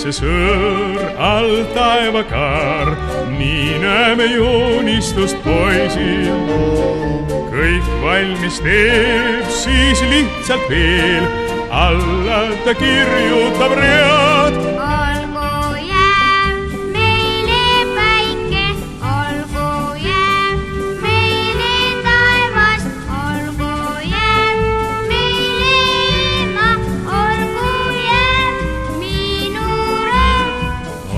see sõõr all taevakaar, nii näeme joonistust poisil. Kõik valmis teeb, siis lihtsalt veel alla ta kirjutab read. Olgu jääv meile päike, olgu jääv meile taevas, olgu jääv meile ema, olgu jääv minu rõõm.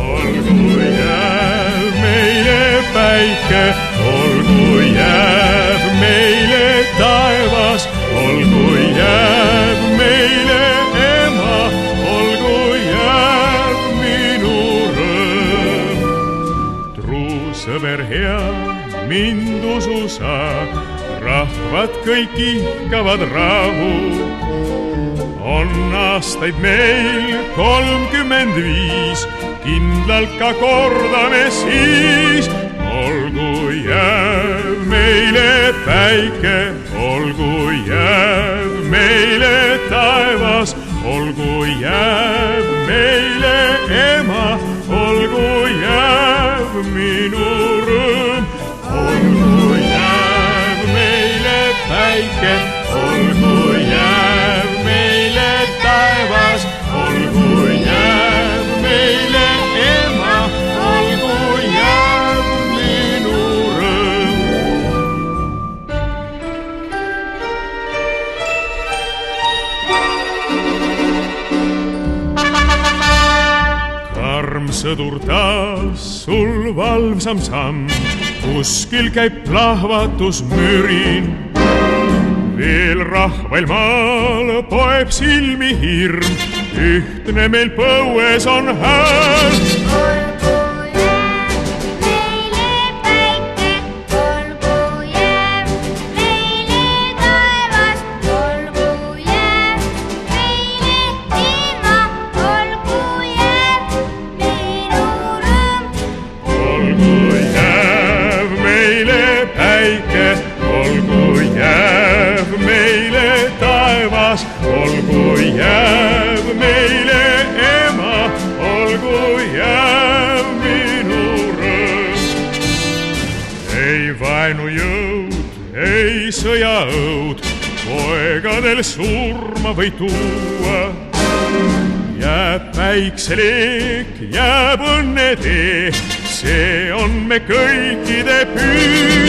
Olgu jääv meile päike, olgu jääv meile taevas, olgu jääv meile ema, olgu jääv minu rõõm. Truu sõber hea, mind usu sa, rahvad kõik ihkavad rahu. On aastaid meil 35, kindlalt ka kordame siis. Olgu jääv meile päike, olgu jääv meile taevas, olgu jääv meile ema, olgu jääv minu rõõm. Olgu jääv meile päike, olgu jääv meile taevas, olgu jääv meile ema, olgu jääv minu rõõm. Karm sõdur taas, sul valvsam samm, kuskil käib plahvatusmürin. Veel rahvail maal poeb silmi hirm, ühtne meil põues on hääl. Olgu jääv meile päike, olgu jääv meile taevas, olgu jääv meile ema, olgu jääv minu rõõm. Olgu jääv meile päike, olgu jääv meile taevas, olgu jääv meile ema, olgu jääv minu rõõm. Ei vaenu jõud, ei sõjaõud, poegadel surma või tuua. Jääb päikseleek, jääb õnnetee, see on me kõikide püü.